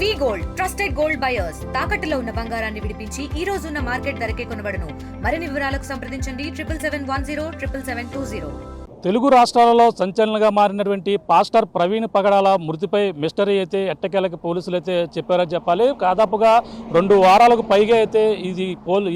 వి gold trusted gold buyers తాకట్టులో ఉన్న బంగారాన్ని విడిపించి ఈ రోజు ఉన్న మార్కెట్ ధరకే కొనబడును. మరిన్ని వివరాలకు సంప్రదించండి 7771077720. తెలుగు రాష్ట్రాలలో సంచలనంగా మారినటువంటి పాస్టర్ ప్రవీణ్ పగడాల మృతిపై మిస్టరీ అయితే ఎట్టకేలకు పోలీసులు అయితే చెప్పారని చెప్పాలి. దాదాపుగా 2 వారాలకు పైగా అయితే ఈ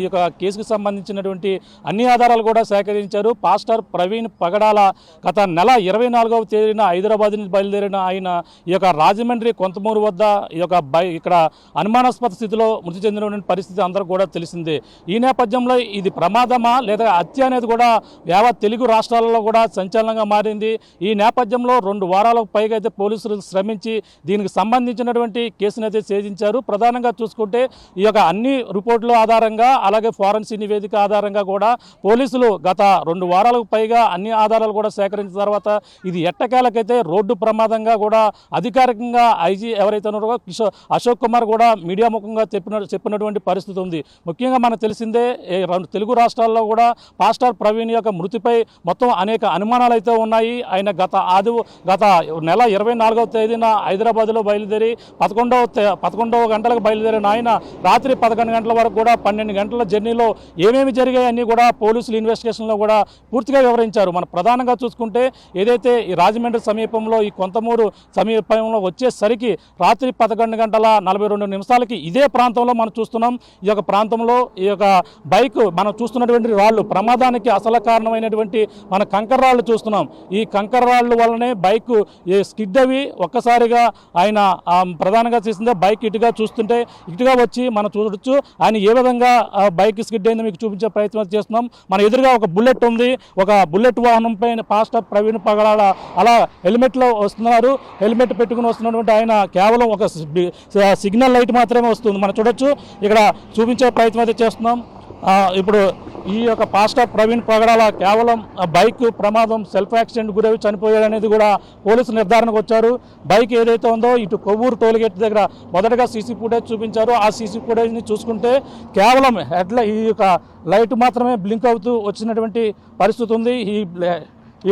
యొక్క కేసుకు సంబంధించినటువంటి అన్ని ఆధారాలు కూడా సేకరించారు. పాస్టర్ ప్రవీణ్ పగడాల గత నెల 24వ తేదీన హైదరాబాద్ నుంచి బయలుదేరిన ఆయన ఈ యొక్క రాజమండ్రి కొంతమూరు వద్ద ఈ యొక్క ఇక్కడ అనుమానాస్పద స్థితిలో మృతి చెందినటువంటి పరిస్థితి అందరూ కూడా తెలిసిందే. ఈ నేపథ్యంలో ఇది ప్రమాదమా లేదా హత్య అనేది కూడా యావత్ తెలుగు రాష్ట్రాలలో కూడా సంచలనంగా మారింది. ఈ నేపథ్యంలో 2 వారాలకు పైగా అయితే పోలీసులు శ్రమించి దీనికి సంబంధించినటువంటి కేసును అయితే ఛేదించారు. ప్రధానంగా చూసుకుంటే ఈ యొక్క అన్ని రిపోర్టుల ఆధారంగా అలాగే ఫోరెన్సిక్ నివేదిక ఆధారంగా కూడా పోలీసులు గత 2 వారాలకు పైగా అన్ని ఆధారాలు కూడా సేకరించిన తర్వాత ఇది ఎట్టకేలకైతే రోడ్డు ప్రమాదంగా కూడా అధికారికంగా ఐజీ ఎవరైతే ఉన్నారో అశోక్ కుమార్ కూడా మీడియా ముఖంగా చెప్పినటువంటి పరిస్థితి ఉంది. ముఖ్యంగా మనకు తెలిసిందే తెలుగు రాష్ట్రాల్లో కూడా పాస్టర్ ప్రవీణ్ యొక్క మృతిపై మొత్తం అనేక అనుమానాలు అయితే ఉన్నాయి. ఆయన గత నెల 24వ తేదీన హైదరాబాద్లో బయలుదేరి 11వ గంటలకు బయలుదేరిన ఆయన రాత్రి 11 గంటల వరకు కూడా 12 గంటల జర్నీలో ఏమేమి జరిగాయని కూడా పోలీసులు ఇన్వెస్టిగేషన్లో కూడా పూర్తిగా వివరించారు. మనం ప్రధానంగా చూసుకుంటే ఏదైతే ఈ రాజమండ్రి సమీపంలో ఈ కొంతమూరు సమీపంలో వచ్చేసరికి రాత్రి 11 గంటల 42 నిమిషాలకి ఇదే ప్రాంతంలో మనం చూస్తున్నాం. ఈ యొక్క ప్రాంతంలో ఈ యొక్క బైక్ మనం చూస్తున్నటువంటి రాళ్ళు ప్రమాదానికి అసలు కారణమైనటువంటి మన కంకర రాళ్ళు చూస్తున్నాం. ఈ కంకర రాళ్ళు వల్లనే బైక్ స్కిడ్ అవి ఒక్కసారిగా ఆయన ప్రధానంగా చేసిందే బైక్ ఇటుగా చూస్తుంటే ఇటుగా వచ్చి మనం చూడొచ్చు ఆయన ఏ విధంగా బైక్ స్కిడ్ అయిందో మీకు చూపించే ప్రయత్నం చేస్తున్నాం. మన ఎదురుగా ఒక బుల్లెట్ ఉంది. ఒక బుల్లెట్ వాహనం పైన పాస్టర్ ప్రవీణ్ పగడాల అలా హెల్మెట్లో వస్తున్నారు. హెల్మెట్ పెట్టుకుని వస్తున్నటువంటి ఆయన కేవలం ఒక సిగ్నల్ లైట్ మాత్రమే వస్తుంది. మనం చూడొచ్చు ఇక్కడ చూపించే ప్రయత్నం అయితే చేస్తున్నాం. ఇప్పుడు ఈ యొక్క పాస్టర్ ప్రవీణ్ పగడాల కేవలం బైక్ ప్రమాదం సెల్ఫ్ యాక్సిడెంట్ గురవి చనిపోయాడు అనేది కూడా పోలీసులు నిర్ధారణకు వచ్చారు. బైక్ ఏదైతే ఉందో ఇటు కొవ్వూరు టోల్గేట్ దగ్గర మొదటగా సీసీ ఫుటేజ్ చూపించారు. ఆ సీసీ ఫుటేజ్ని చూసుకుంటే కేవలం ఈ యొక్క లైట్ మాత్రమే బ్లింక్ అవుతూ వచ్చినటువంటి పరిస్థితి ఉంది. ఈ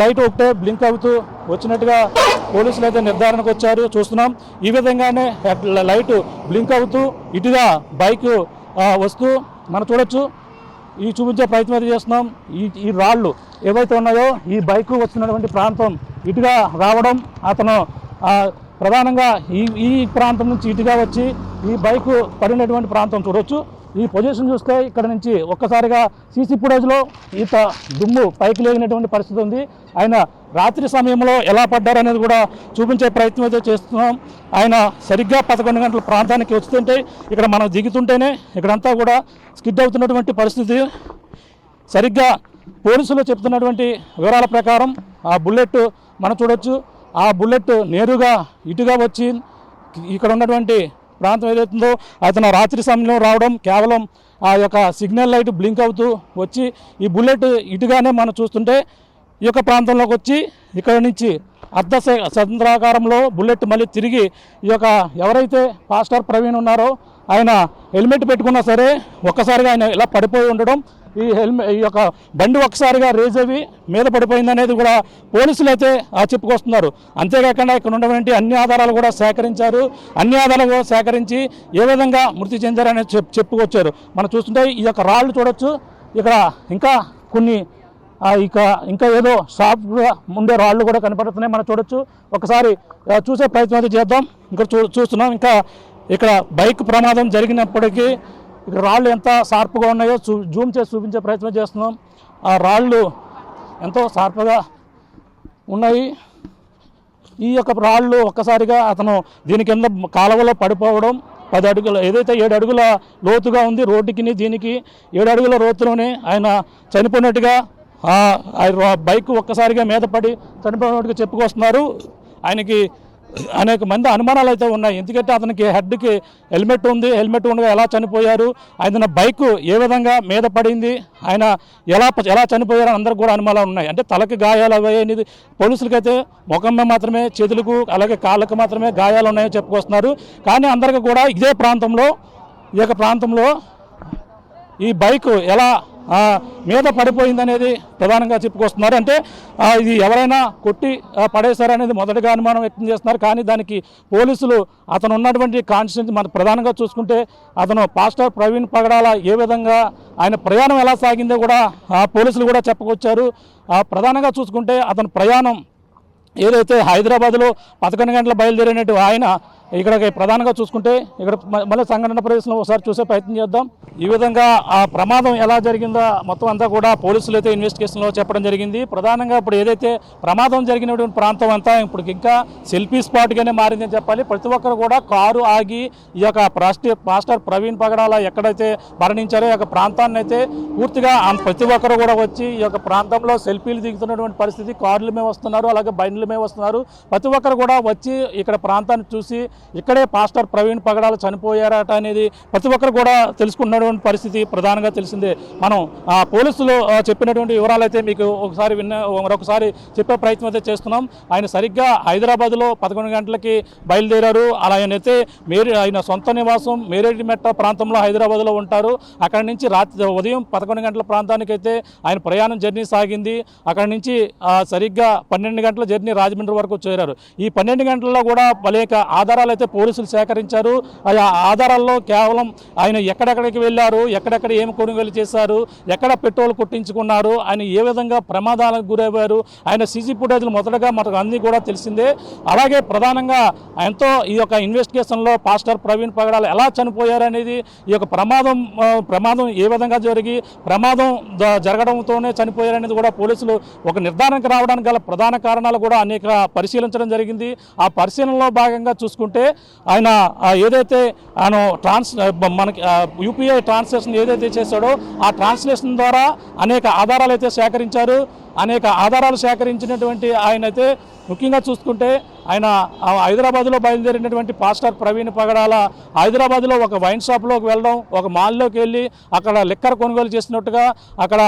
లైట్ ఒకటే బ్లింక్ అవుతూ వచ్చినట్టుగా పోలీసులు అయితే నిర్ధారణకు వచ్చారు. చూస్తున్నాం ఈ విధంగానే లైట్ బ్లింక్ అవుతూ ఇటుగా బైక్ వస్తూ మనం చూడొచ్చు. ఈ చూపించే ప్రయత్నం అయితే చేస్తున్నాం. ఈ రాళ్ళు ఏవైతే ఉన్నాయో ఈ బైక్ వస్తున్నటువంటి ప్రాంతం ఇటుగా రావడం అతను ప్రధానంగా ఈ ప్రాంతం నుంచి ఇటుగా వచ్చి ఈ బైక్ పడినటువంటి ప్రాంతం చూడొచ్చు. ఈ పొజిషన్ చూస్తే ఇక్కడ నుంచి ఒక్కసారిగా సీసీ ఫుటేజ్లో ఈత దుమ్ము పైకి లేగినటువంటి పరిస్థితి ఉంది. ఆయన రాత్రి సమయంలో ఎలా పడ్డారు అనేది కూడా చూపించే ప్రయత్నం అయితే చేస్తున్నాం. ఆయన సరిగ్గా 11 గంటల ప్రాంతానికి వస్తుంటే ఇక్కడ మనం దిగుతుంటేనే ఇక్కడంతా కూడా స్కిడ్ అవుతున్నటువంటి పరిస్థితి. సరిగ్గా పోలీసులు చెప్తున్నటువంటి వివరాల ప్రకారం ఆ బుల్లెట్ మనం చూడొచ్చు. ఆ బుల్లెట్ నేరుగా ఇటుగా వచ్చి ఇక్కడ ఉన్నటువంటి ప్రాంతం ఏదైతుందో అతను రాత్రి సమయంలో రావడం కేవలం ఆ యొక్క సిగ్నల్ లైట్ బ్లింక్ అవుతూ వచ్చి ఈ బుల్లెట్ ఇటుగానే మనం చూస్తుంటే ఈ యొక్క ప్రాంతంలోకి వచ్చి ఇక్కడ నుంచి అర్ధ చంద్రాకారంలో బుల్లెట్ మళ్ళీ తిరిగి ఈ యొక్క ఎవరైతే పాస్టర్ ప్రవీణ్ ఉన్నారో ఆయన హెల్మెట్ పెట్టుకున్నా సరే ఒక్కసారిగా ఆయన ఇలా పడిపోయి ఉండడం ఈ యొక్క బండి ఒక్కసారిగా రేజ్ అవి మీద పడిపోయింది అనేది కూడా పోలీసులు అయితే చెప్పుకొస్తున్నారు. అంతేకాకుండా ఇక్కడ ఉన్నటువంటి అన్ని ఆధారాలు కూడా సేకరించారు. అన్ని ఆధారాలు కూడా సేకరించి ఏ విధంగా మృతి చెందారనేది చెప్పుకొచ్చారు. మనం చూస్తుంటే ఈ యొక్క రాళ్ళు చూడొచ్చు. ఇక్కడ ఇంకా కొన్ని ఇంకా ఏదో షార్ప్గా ఉండే రాళ్ళు కూడా కనపడుతున్నాయి. మనం చూడొచ్చు. ఒకసారి చూసే ప్రయత్నం అయితే చేద్దాం. ఇంకా చూస్తున్నాం. ఇంకా ఇక్కడ బైక్ ప్రమాదం జరిగినప్పటికీ ఇక్కడ రాళ్ళు ఎంత షార్ప్గా ఉన్నాయో జూమ్ చేసి చూపించే ప్రయత్నం చేస్తున్నాం. ఆ రాళ్ళు ఎంతో షార్ప్గా ఉన్నాయి. ఈ యొక్క రాళ్ళు ఒక్కసారిగా అతను దీని కింద కాలువలో పడిపోవడం 10 అడుగుల ఏదైతే 7 అడుగుల లోతుగా ఉంది రోడ్డుకి దీనికి 7 అడుగుల లోతులోనే ఆయన చనిపోయినట్టుగా బైక్ ఒక్కసారిగా మీద పడి చనిపోయినట్టుగా చెప్పుకొస్తున్నారు. ఆయనకి అనేక మంది అనుమానాలు అయితే ఉన్నాయి. ఎందుకంటే అతనికి హెడ్కి హెల్మెట్ ఉంది. హెల్మెట్ ఉండగా ఎలా చనిపోయారు, ఆయన బైక్ ఏ విధంగా మీద పడింది, ఆయన ఎలా చనిపోయారు అందరికి కూడా అనుమానాలు ఉన్నాయి. అంటే తలకి గాయాలు అయ్యేది పోలీసులకైతే ముఖం మాత్రమే చేతులకు అలాగే కాళ్ళకు మాత్రమే గాయాలు ఉన్నాయని చెప్పుకొస్తున్నారు. కానీ అందరికీ కూడా ఈ యొక్క ప్రాంతంలో ఈ బైక్ ఎలా మీద పడిపోయిందనేది ప్రధానంగా చెప్పుకొస్తున్నారు. అంటే ఇది ఎవరైనా కొట్టి పడేశారనేది మొదటిగా అనుమానం వ్యక్తం చేస్తున్నారు. కానీ దానికి పోలీసులు అతను ఉన్నటువంటి కాన్స్టిట్యూన్సీ మన ప్రధానంగా చూసుకుంటే అతను పాస్టర్ ప్రవీణ్ పగడాల ఏ విధంగా ఆయన ప్రయాణం ఎలా సాగిందో కూడా పోలీసులు కూడా చెప్పుకొచ్చారు. ప్రధానంగా చూసుకుంటే అతను ప్రయాణం ఏదైతే హైదరాబాద్లో 11 గంటల బయలుదేరినట్టు ఆయన ఇక్కడికి ప్రధానంగా చూసుకుంటే ఇక్కడ మళ్ళీ సంఘటన ప్రదేశంలో ఒకసారి చూసే ప్రయత్నం చేద్దాం. ఈ విధంగా ఆ ప్రమాదం ఎలా జరిగిందో మొత్తం అంతా కూడా పోలీసులు అయితే ఇన్వెస్టిగేషన్లో చెప్పడం జరిగింది. ప్రధానంగా ఇప్పుడు ఏదైతే ప్రమాదం జరిగినటువంటి ప్రాంతం అంతా ఇప్పుడు ఇంకా సెల్ఫీ స్పాట్గానే మారిందని చెప్పాలి. ప్రతి ఒక్కరు కూడా కారు ఆగి ఈ యొక్క పాస్టర్ ప్రవీణ్ పగడాల ఎక్కడైతే మరణించారో ఈ యొక్క ప్రాంతాన్ని అయితే పూర్తిగా ప్రతి ఒక్కరు కూడా వచ్చి ఈ యొక్క ప్రాంతంలో సెల్ఫీలు దిగుతున్నటువంటి పరిస్థితి. కార్ల మీద వస్తున్నారు, అలాగే బండ్ల మీద వస్తున్నారు. ప్రతి ఒక్కరు కూడా వచ్చి ఇక్కడ ప్రాంతాన్ని చూసి ఇక్కడే పాస్టర్ ప్రవీణ్ పగడాల చనిపోయారట అనేది ప్రతి ఒక్కరు కూడా తెలుసుకున్నటువంటి పరిస్థితి ప్రధానంగా తెలిసిందే. మనం పోలీసులు చెప్పినటువంటి వివరాలు అయితే మీకు మరొకసారి చెప్పే ప్రయత్నం అయితే చేస్తున్నాం. ఆయన సరిగ్గా హైదరాబాద్లో 11 గంటలకి బయలుదేరారు. అలా ఆయనైతే ఆయన సొంత నివాసం మేరేడిమెట్ట ప్రాంతంలో హైదరాబాద్లో ఉంటారు. అక్కడి నుంచి ఉదయం 11 గంటల ప్రాంతానికి అయితే ఆయన ప్రయాణం జర్నీ సాగింది. అక్కడి నుంచి సరిగ్గా 12 గంటల జర్నీ రాజమండ్రి వరకు చేరారు. ఈ 12 గంటల్లో కూడా అనేక ఆధారాలు అయితే పోలీసులు సేకరించారు. ఆ ఆధారాల్లో కేవలం ఆయన ఎక్కడెక్కడికి వెళ్ళారు, ఎక్కడెక్కడ ఏమి కొనుగోలు చేశారు, ఎక్కడ పెట్రోల్ కొట్టించుకున్నారు, ఆయన ఏ విధంగా ప్రమాదాలకు గురయ్యారు, ఆయన సీసీ ఫుటేజ్లు మొదటగా మనకు అన్నీ కూడా తెలిసిందే. అలాగే ప్రధానంగా ఆయనతో ఈ యొక్క ఇన్వెస్టిగేషన్లో పాస్టర్ ప్రవీణ్ పగడాల ఎలా చనిపోయారు అనేది, ఈ యొక్క ప్రమాదం ఏ విధంగా జరిగి ప్రమాదం జరగడంతోనే చనిపోయారనేది కూడా పోలీసులు ఒక నిర్ధారణకు రావడానికి గల ప్రధాన కారణాలు కూడా అనేక పరిశీలించడం జరిగింది. ఆ పరిశీలనలో భాగంగా చూసుకుంటే ఆయన ఏదైతే ఆయన మనకి యూపీఐ ట్రాన్స్లేషన్ ఏదైతే చేశాడో ఆ ట్రాన్స్లేషన్ ద్వారా అనేక ఆధారాలు అయితే సేకరించారు. అనేక ఆధారాలు సేకరించినటువంటి ఆయన అయితే ముఖ్యంగా చూసుకుంటే ఆయన హైదరాబాద్లో బయలుదేరినటువంటి పాస్టర్ ప్రవీణ్ పగడాల హైదరాబాద్లో ఒక వైన్ షాప్లోకి వెళ్ళడం, ఒక మాల్లోకి వెళ్ళి అక్కడ లిక్కర్ కొనుగోలు చేసినట్టుగా అక్కడ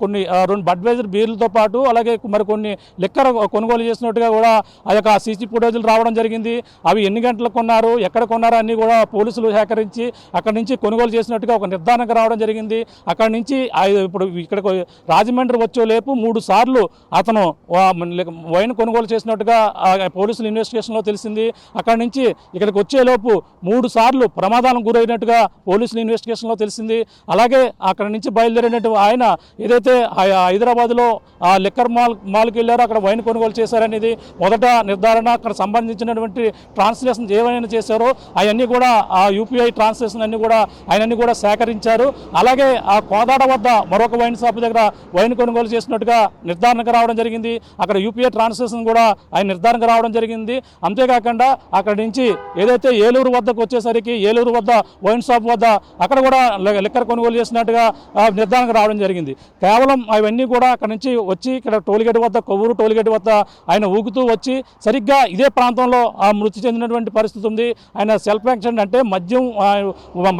కొన్ని 2 బడ్వైజర్ బీర్లతో పాటు అలాగే మరికొన్ని లిక్కర్ కొనుగోలు చేసినట్టుగా కూడా ఆ యొక్క సీసీ ఫుటేజ్లు రావడం జరిగింది. అవి ఎన్ని గంటలకు కొన్నారు, ఎక్కడ కొన్నారు అన్నీ కూడా పోలీసులు సేకరించి అక్కడి నుంచి కొనుగోలు చేసినట్టుగా ఒక నిర్ధారణకు రావడం జరిగింది. అక్కడి నుంచి ఇప్పుడు ఇక్కడికి రాజమండ్రి వచ్చేలేపు 3 సార్లు అతను వైన్ కొనుగోలు చేసినట్టుగా పోలీసులు ఇన్వెస్టిగేషన్లో తెలిసింది. అక్కడి నుంచి ఇక్కడికి వచ్చేలోపు 3 సార్లు ప్రమాదాలకు గురైనట్టుగా పోలీసులు ఇన్వెస్టిగేషన్లో తెలిసింది. అలాగే అక్కడి నుంచి బయలుదేరినట్టు ఆయన ఏదైతే హైదరాబాద్లో లిక్కర్ మాల్కి వెళ్ళారో అక్కడ వైన్ కొనుగోలు చేశారనేది మొదట నిర్ధారణ. అక్కడ సంబంధించినటువంటి ట్రాన్స్లేషన్ ఏమైనా చేశారో అవన్నీ కూడా ఆ యూపీఐ ట్రాన్స్లేషన్ అన్నీ కూడా ఆయనన్నీ కూడా సేకరించారు. అలాగే ఆ కోదాడ వద్ద మరొక వైన్ షాప్ దగ్గర వైన్ కొనుగోలు చేసినట్టుగా నిర్ధారణకు రావడం జరిగింది. అక్కడ యూపీఐ ట్రాన్స్లేషన్ కూడా ఆయన నిర్ధారణకు రావడం జరిగింది. అంతేకాకుండా అక్కడి నుంచి ఏదైతే ఏలూరు వద్దకు వచ్చేసరికి ఏలూరు వద్ద వైన్ షాప్ వద్ద అక్కడ కూడా లిక్కర్ కొనుగోలు చేసినట్టుగా నిర్ధారణకు రావడం జరిగింది. కేవలం అవన్నీ కూడా అక్కడి నుంచి వచ్చి ఇక్కడ టోల్గేట్ వద్ద కొవ్వూరు టోల్గేట్ వద్ద ఆయన ఊగుతూ వచ్చి సరిగ్గా ఇదే ప్రాంతంలో మృతి చెందినటువంటి పరిస్థితి ఉంది. ఆయన సెల్ఫ్ యాక్సిడెంట్ అంటే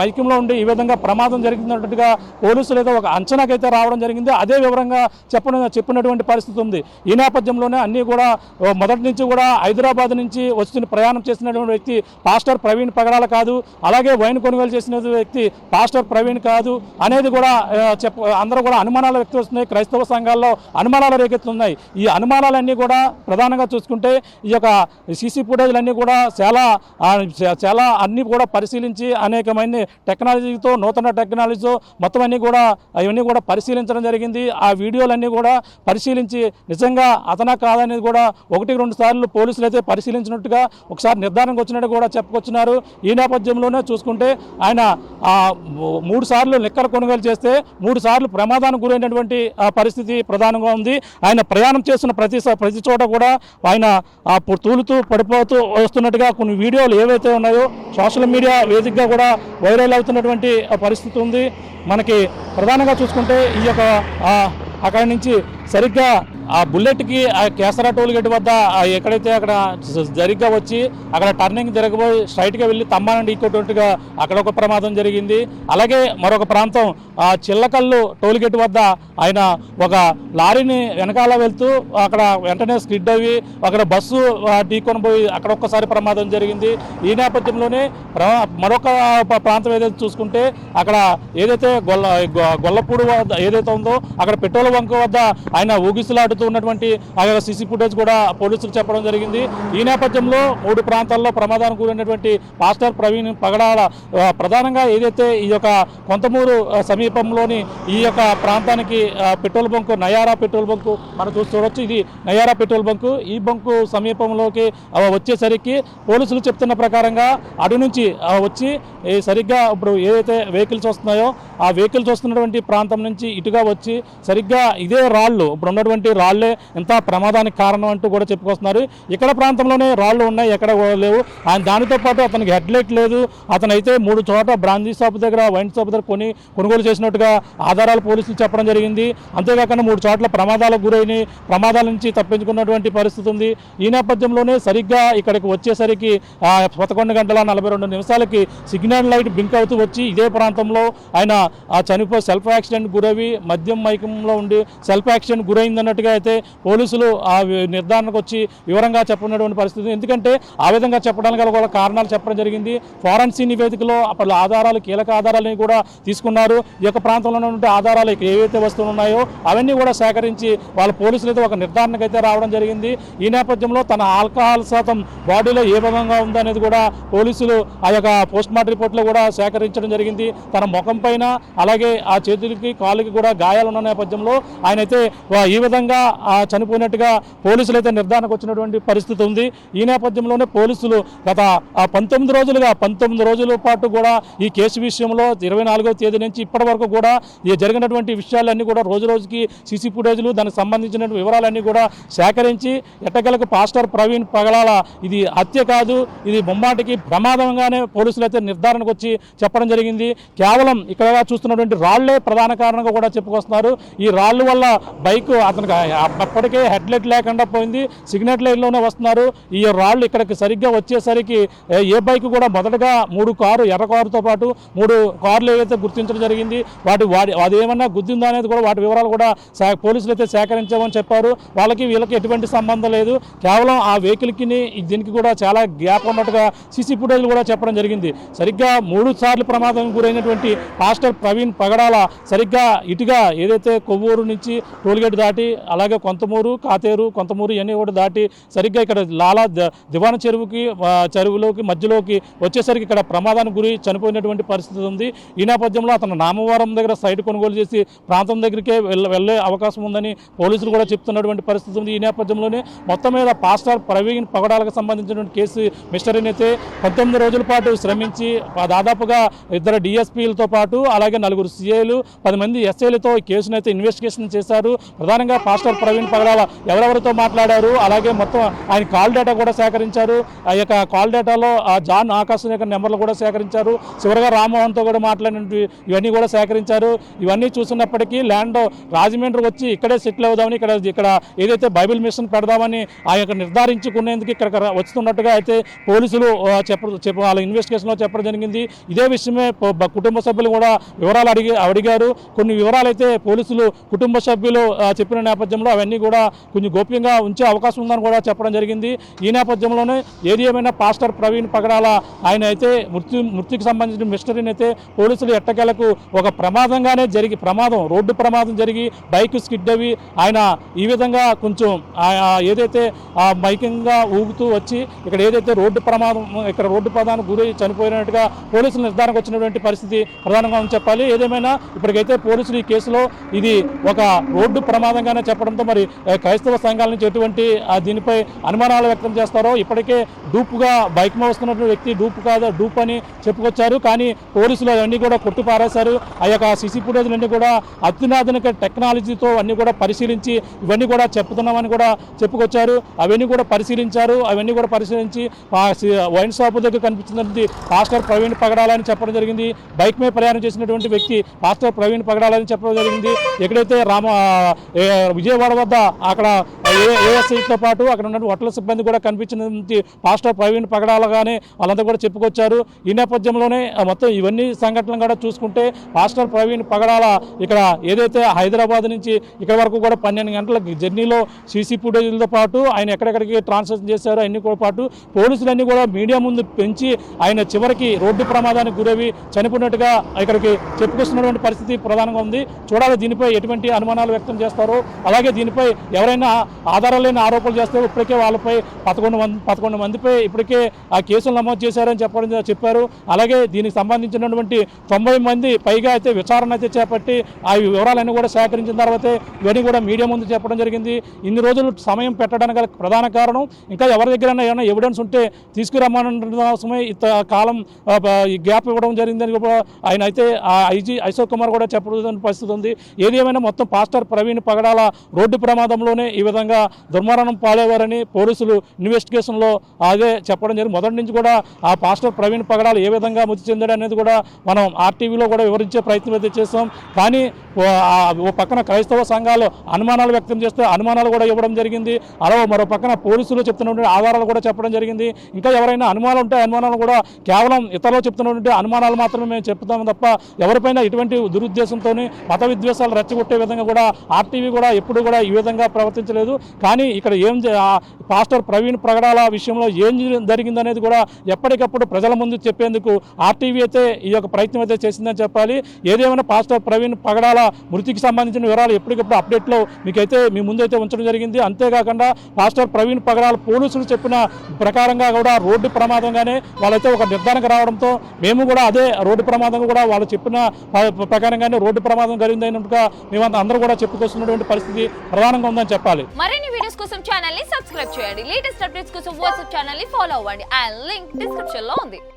మైకంలో ఉండి ఈ విధంగా ప్రమాదం జరిగినట్టుగా పోలీసులు ఏదో ఒక అంచనాకైతే రావడం జరిగింది. అదే వివరంగా చెప్పినటువంటి పరిస్థితి ఉంది. ఈ నేపథ్యంలోనే అన్నీ కూడా మొదటి నుంచి కూడా హైదరాబాద్ నుంచి వస్తున్న ప్రయాణం చేసినటువంటి వ్యక్తి పాస్టర్ ప్రవీణ్ పగడాల కాదు, అలాగే వైన్ కొనుగోలు చేసిన వ్యక్తి పాస్టర్ ప్రవీణ్ కాదు అనేది కూడా అందరూ కూడా అనుమానాలు వ్యక్తమవుతున్నాయి. క్రైస్తవ సంఘాల్లో అనుమానాలు రేకెత్తున్నాయి. ఈ అనుమానాలన్నీ కూడా ప్రధానంగా చూసుకుంటే ఈ యొక్క సీసీ ఫుటేజ్లన్నీ కూడా చాలా అన్నీ కూడా పరిశీలించి అనేకమైన టెక్నాలజీతో నూతన టెక్నాలజీతో మొత్తం అన్నీ కూడా అవన్నీ కూడా పరిశీలించడం జరిగింది. ఆ వీడియోలన్నీ కూడా పరిశీలించి నిజంగా అతనా కాదనేది కూడా 1-2 సార్లు పోలీసులు అయితే పరిశీలించినట్టుగా ఒకసారి నిర్ధారణకు వచ్చినట్టు కూడా చెప్పుకొచ్చున్నారు. ఈ నేపథ్యంలోనే చూసుకుంటే ఆయన 3 సార్లు లిక్కర్ కొనుగోలు చేస్తే 3 సార్లు ప్రమాదానికి గురైనటువంటి పరిస్థితి ప్రధానంగా ఉంది. ఆయన ప్రయాణం చేస్తున్న ప్రతి చోట కూడా ఆయన తూలుతూ పడిపోతూ వస్తున్నట్టుగా కొన్ని వీడియోలు ఏవైతే ఉన్నాయో సోషల్ మీడియా వేదికగా కూడా వైరల్ అవుతున్నటువంటి పరిస్థితి ఉంది. మనకి ప్రధానంగా చూసుకుంటే ఈ యొక్క అక్కడి నుంచి సరిగ్గా ఆ బుల్లెట్కి ఆ కేసరా టోల్ గేట్ వద్ద ఎక్కడైతే అక్కడ జరిగ్గా వచ్చి అక్కడ టర్నింగ్ జరగబోయి స్ట్రైట్గా వెళ్ళి తమ్మానండి ఈకోట్టుగా అక్కడ ఒక ప్రమాదం జరిగింది. అలాగే మరొక ప్రాంతం ఆ చిల్లకల్లు టోల్ గేట్ వద్ద ఆయన ఒక లారీని వెనకాల వెళ్తూ అక్కడ వెంటనే స్కిడ్ అవి అక్కడ బస్సు ఢీకొని పోయి అక్కడ ఒక్కసారి ప్రమాదం జరిగింది. ఈ నేపథ్యంలోనే మరొక ప్రాంతం ఏదైతే చూసుకుంటే అక్కడ ఏదైతే గొల్లపూడి వద్ద ఏదైతే ఉందో అక్కడ పెట్రోల్ బంక్ వద్ద ఆయన ఊగిసలాడుతూ ఉన్నటువంటి ఆ సీసీ ఫుటేజ్ కూడా పోలీసులు చెప్పడం జరిగింది. ఈ నేపథ్యంలో 3 ప్రాంతాల్లో ప్రమాదానికి గురైనటువంటి మాస్టర్ ప్రవీణ్ పగడాల ప్రధానంగా ఏదైతే ఈ యొక్క కొంతమూరు సమీపంలోని ఈ యొక్క ప్రాంతానికి petrol bunk Nayara petrol bunk మనం చూడవచ్చు. ఇది నయారా పెట్రోల్ బంకు. ఈ బంకు సమీపంలోకి వచ్చేసరికి పోలీసులు చెప్తున్న ప్రకారంగా అటు నుంచి వచ్చి సరిగ్గా ఇప్పుడు ఏదైతే వెహికల్స్ వస్తున్నాయో ఆ వెహికల్స్ వస్తున్నటువంటి ప్రాంతం నుంచి ఇటుగా వచ్చి సరిగ్గా ఇదే రాళ్ళు ఇప్పుడు ఉన్నటువంటి రాళ్లే ఎంత ప్రమాదానికి కారణం అంటూ కూడా చెప్పుకొస్తున్నారు. ఇక్కడ ప్రాంతంలోనే రాళ్ళు ఉన్నాయి, ఎక్కడ లేవు. దానితో పాటు అతనికి హెడ్లైట్ లేదు. అతనైతే 3 చోట్ల బ్రాందీ షాప్ దగ్గర వైన్ షాప్ దగ్గర కొనుగోలు చేసినట్టుగా ఆధారాలు పోలీసులు చెప్పడం జరిగింది. అంతేకాకుండా 3 చోట్ల ప్రమాదాలకు గురైన ప్రమాదాల నుంచి తప్పించుకున్నటువంటి పరిస్థితి ఉంది. ఈ నేపథ్యంలోనే సరిగ్గా ఇక్కడికి వచ్చేసరికి 11 గంటల 42 నిమిషాలకి సిగ్నల్ లైట్ బ్లింక్ అవుతూ వచ్చి ఇదే ప్రాంతంలో ఆయన సెల్ఫ్ యాక్సిడెంట్ గురవి మద్యం మైకంలో ఉండి సెల్ఫ్ యాక్సిడెంట్ గురైందన్నట్టుగా అయితే పోలీసులు ఆ నిర్ధారణకు వచ్చి వివరంగా చెప్పినటువంటి పరిస్థితి. ఎందుకంటే ఆ విధంగా చెప్పడానికి కూడా కారణాలు చెప్పడం జరిగింది. ఫారెన్సిక్ నివేదికలో అప్పటి ఆధారాలు కీలక ఆధారాలని కూడా తీసుకున్నారు. ఈ యొక్క ప్రాంతంలో ఉన్నటువంటి ఆధారాలు ఏవైతే వస్తువులు ఉన్నాయో అవన్నీ కూడా సేకరించి వాళ్ళ పోలీసులు అయితే ఒక నిర్ధారణకు అయితే రావడం జరిగింది. ఈ నేపథ్యంలో తన ఆల్కహాల్ శాతం బాడీలో ఏ విధంగా ఉందనేది కూడా పోలీసులు ఆ యొక్క పోస్ట్ మార్టం రిపోర్ట్లో కూడా సేకరించడం జరిగింది. తన ముఖం పైన అలాగే ఆ చేతులకి కాళ్ళకి కూడా గాయాలు ఉన్న నేపథ్యంలో ఆయన అయితే ఈ విధంగా చనిపోయినట్టుగా పోలీసులు అయితే నిర్ధారణకు వచ్చినటువంటి పరిస్థితి ఉంది. ఈ నేపథ్యంలోనే పోలీసులు గత 19 రోజుల పాటు కూడా ఈ కేసు విషయంలో 24వ తేదీ నుంచి ఇప్పటి వరకు కూడా ఈ జరిగినటువంటి విషయాలన్నీ కూడా రోజు రోజుకి సీసీ ఫుటేజ్లు దానికి సంబంధించిన వివరాలన్నీ కూడా సేకరించి ఎట్టకేలకు పాస్టర్ ప్రవీణ్ పగడాల ఇది హత్య కాదు, ఇది ముమ్మాటికి ప్రమాదంగానే పోలీసులు అయితే నిర్ధారణకు వచ్చి చెప్పడం జరిగింది. కేవలం ఇక్కడ చూస్తున్నటువంటి రాళ్లే ప్రధాన కారణంగా కూడా చెప్పుకొస్తున్నారు. ఈ రాళ్ళు వల్ల బైక్ అతనికి అప్పటికే హెడ్లైట్ లేకుండా పోయింది, సిగ్నల్ లైన్లోనే వస్తున్నారు. ఈ రాళ్ళు ఇక్కడికి సరిగ్గా వచ్చేసరికి ఏ బైక్ కూడా మొదటగా 3 ఎర్ర కారుతో పాటు 3 కార్లు ఏవైతే గుర్తించడం జరిగింది అది ఏమన్నా గుర్తిందా అనేది కూడా వాటి వివరాలు కూడా పోలీసులు అయితే సేకరించామని చెప్పారు. వీళ్ళకి ఎటువంటి సంబంధం లేదు. కేవలం ఆ వెహికల్కి దీనికి కూడా చాలా గ్యాప్ ఉన్నట్టుగా సీసీ ఫుటేజ్లు కూడా చెప్పడం జరిగింది. సరిగ్గా 3 సార్లు ప్రమాదం గురైనటువంటి పాస్టర్ ప్రవీణ్ పగడాల సరిగ్గా ఇటుగా ఏదైతే కొవ్వూరు నుంచి టోల్గేట్ దాటి అలాగే కొంతమూరు ఇవన్నీ కూడా దాటి సరిగ్గా ఇక్కడ దివాన చెరువులోకి మధ్యలోకి వచ్చేసరికి ఇక్కడ ప్రమాదానికి గురి చనిపోయినటువంటి పరిస్థితి ఉంది. ఈ నేపథ్యంలో అతను నామవరం దగ్గర సైట్ కొనుగోలు చేసి ప్రాంతం దగ్గరికే వెళ్ళే అవకాశం ఉందని పోలీసులు కూడా చెప్తున్నటువంటి పరిస్థితి ఉంది. ఈ నేపథ్యంలోనే మొత్తం మీద పాస్టర్ ప్రవీణ్ పగడాలకు సంబంధించినటువంటి కేసు మిస్టరీని అయితే 19 రోజుల పాటు శ్రమించి దాదాపుగా 2 డిఎస్పీలతో పాటు అలాగే 4 సిఐలు 10 మంది ఎస్ఐలతో ఈ కేసును అయితే ఇన్వెస్టిగేషన్ చేశారు. ప్రధానంగా పాస్టర్ ప్రవీణ్ పగడాల ఎవరెవరితో మాట్లాడారు, అలాగే మొత్తం ఆయన కాల్ డేటా కూడా సేకరించారు. ఆ యొక్క కాల్ డేటాలో జాన్ ఆకాశం యొక్క నెంబర్లు కూడా సేకరించారు. చివరిగా రామ్మోహన్తో కూడా మాట్లాడినట్టు ఇవన్నీ కూడా సేకరించారు. ఇవన్నీ చూసినప్పటికీ ల్యాండ్ రాజమండ్రి వచ్చి ఇక్కడే సెటిల్ అవుదామని ఇక్కడ ఏదైతే బైబిల్ మిషన్ పెడదామని ఆ యొక్క నిర్ధారించుకునేందుకు ఇక్కడ వస్తున్నట్టుగా అయితే పోలీసులు వాళ్ళ ఇన్వెస్టిగేషన్లో చెప్పడం జరిగింది. ఇదే విషయమే కుటుంబ సభ్యులు కూడా వివరాలు అడిగారు. కొన్ని వివరాలు అయితే పోలీసులు కుటుంబ సభ్యులు చెప్పిన నేపథ్యంలో అవన్నీ కూడా కొంచెం గోప్యంగా ఉంచే అవకాశం ఉందని కూడా చెప్పడం జరిగింది. ఈ నేపథ్యంలోనే ఏది ఏమైనా పాస్టర్ ప్రవీణ్ పగడాల ఆయన అయితే మృతికి సంబంధించిన మిస్టరీని అయితే పోలీసులు ఎట్టకేలకు ఒక రోడ్డు ప్రమాదం జరిగి బైక్ స్కిడ్ అవి ఆయన ఈ విధంగా కొంచెం ఏదైతే మైకంగా ఊగుతూ వచ్చి ఇక్కడ ఏదైతే రోడ్డు ప్రమాదానికి గురి చనిపోయినట్టుగా పోలీసులు నిర్ధారణకు వచ్చినటువంటి పరిస్థితి ప్రధానంగా చెప్పాలి. ఏదేమైనా ఇప్పటికైతే పోలీసులు ఈ కేసులో ఇది ఒక రోడ్డు ప్రమాదంగానే చెప్పడంతో మరి క్రైస్తవ సంఘాల నుంచి ఎటువంటి దీనిపై అనుమానాలు వ్యక్తం చేస్తారో ఇప్పటికే డూప్గా బైక్ మీద వస్తున్నటువంటి వ్యక్తి డూప్ అని చెప్పుకొచ్చారు. కానీ పోలీసులు అవన్నీ కూడా కొట్టిపారేశారు. ఆ యొక్క సీసీ ఫుటేజ్లన్నీ కూడా అత్యునాధునిక టెక్నాలజీతో అన్నీ కూడా పరిశీలించి ఇవన్నీ కూడా చెప్తున్నామని కూడా చెప్పుకొచ్చారు. అవన్నీ కూడా పరిశీలించి వైన్ షాప్ దగ్గర కనిపించినటువంటి పాస్టర్ ప్రవీణ్ పగడాలని చెప్పడం జరిగింది. బైక్ మీద ప్రయాణం చేసినటువంటి వ్యక్తి పాస్టర్ ప్రవీణ్ పగడాలని చెప్పడం జరిగింది. ఎక్కడైతే విజయవాడ వద్ద అక్కడ ఏఎస్ఐతో పాటు అక్కడ ఉన్న హోటల్ సిబ్బంది కూడా కనిపించిన పాస్టర్ ప్రవీణ్ పగడాల కానీ వాళ్ళంతా కూడా చెప్పుకొచ్చారు. ఈ నేపథ్యంలోనే మొత్తం ఇవన్నీ సంఘటనలు కూడా చూసుకుంటే పాస్టర్ ప్రవీణ్ పగడాల ఇక్కడ ఏదైతే హైదరాబాద్ నుంచి ఇక్కడ వరకు కూడా 12 గంటల జర్నీలో సీసీ ఫుటేజ్లతో పాటు ఆయన ఎక్కడెక్కడికి ట్రాన్స్ఫర్ చేశారో అన్ని కూడా పాటు పోలీసులన్నీ కూడా మీడియా ముందు పెంచి ఆయన చివరికి రోడ్డు ప్రమాదానికి గురవి చనిపోయినట్టుగా ఇక్కడికి చెప్పుకొస్తున్నటువంటి పరిస్థితి ప్రధానంగా ఉంది. చూడాలి దీనిపై ఎటువంటి అనుమానాలు వ్యక్తం చేస్తారో, అలాగే దీనిపై ఎవరైనా ఆధారాలు లేని ఆరోపణలు చేస్తే ఇప్పటికే వాళ్ళపై 11 మందిపై ఇప్పటికే ఆ కేసులు నమోదు చేశారని చెప్పారు. అలాగే దీనికి సంబంధించినటువంటి 90 మంది పైగా అయితే విచారణ అయితే చేపట్టి ఆ వివరాలన్నీ కూడా సేకరించిన తర్వాతే ఇవన్నీ కూడా మీడియా ముందు చెప్పడం జరిగింది. ఇన్ని రోజులు సమయం పెట్టడానికి గల ప్రధాన కారణం ఇంకా ఎవరి దగ్గర ఏమైనా ఎవిడెన్స్ ఉంటే తీసుకురమ్మన్న కోసమే ఇంత కాలం ఈ గ్యాప్ ఇవ్వడం జరిగిందని కూడా ఆయన అయితే ఐజీ అశోక్ కుమార్ కూడా చెప్పడం పరిస్థితి ఉంది. ఏది ఏమైనా మొత్తం పాస్టర్ ప్రవీణ్ పగడాల రోడ్డు ప్రమాదంలోనే ఈ విధంగా దుర్మరణం పాలేవారని పోలీసులు ఇన్వెస్టిగేషన్లో అదే చెప్పడం జరిగింది. మొదటి నుంచి కూడా ఆ పాస్టర్ ప్రవీణ్ పగడాలు ఏ విధంగా మృతి చెందాడు అనేది కూడా మనం ఆర్టీవీలో కూడా వివరించే ప్రయత్నం అయితే చేస్తాం. కానీ ఓ పక్కన క్రైస్తవ సంఘాలు అనుమానాలు వ్యక్తం చేస్తే అనుమానాలు కూడా ఇవ్వడం జరిగింది. అలా మరో పక్కన పోలీసులు చెప్తున్నటువంటి ఆధారాలు కూడా చెప్పడం జరిగింది. ఇంకా ఎవరైనా అనుమానాలు ఉంటే అనుమానాలు కూడా కేవలం ఇతరులు చెప్తున్నటువంటి అనుమానాలు మాత్రమే మేము చెప్తాము తప్ప ఎవరిపైన ఇటువంటి దురుద్దేశంతో మత విద్వేషాలు రెచ్చగొట్టే విధంగా కూడా ఆర్టీవీ కూడా ఎప్పుడు కూడా ఈ విధంగా ప్రవర్తించలేదు. కానీ ఇక్కడ పాస్టర్ ప్రవీణ్ పగడాల విషయంలో ఏం జరిగిందనేది కూడా ఎప్పటికప్పుడు ప్రజల ముందు చెప్పేందుకు ఆర్టీవీ అయితే ఈ యొక్క ప్రయత్నం అయితే చేసిందని చెప్పాలి. ఏదేమైనా పాస్టర్ ప్రవీణ్ పగడాల మృతికి సంబంధించిన వివరాలు ఎప్పటికప్పుడు అప్డేట్లో మీకైతే మీ ముందు అయితే ఉంచడం జరిగింది. అంతేకాకుండా పాస్టర్ ప్రవీణ్ పగడాల పోలీసులు చెప్పిన ప్రకారంగా కూడా రోడ్డు ప్రమాదంగానే వాళ్ళైతే ఒక నిర్ధారణకు రావడంతో మేము కూడా అదే రోడ్డు ప్రమాదం కూడా వాళ్ళు చెప్పిన ప్రకారంగానే రోడ్డు ప్రమాదం జరిగిందన్నట్టుగా మేము అందరూ కూడా చెప్పుకొస్తున్నటువంటి పరిస్థితి ప్రధానంగా ఉందని చెప్పాలి. మరిన్ని వీడియోస్ కోసం ఛానల్ ని సబ్స్క్రైబ్ చేయండి. లేటెస్ట్ అప్డేట్స్ కోసం వాట్సాప్ ఛానల్ ని ఫాలో అవ్వండి. ఆ లింక్ డిస్క్రిప్షన్ లో ఉంది.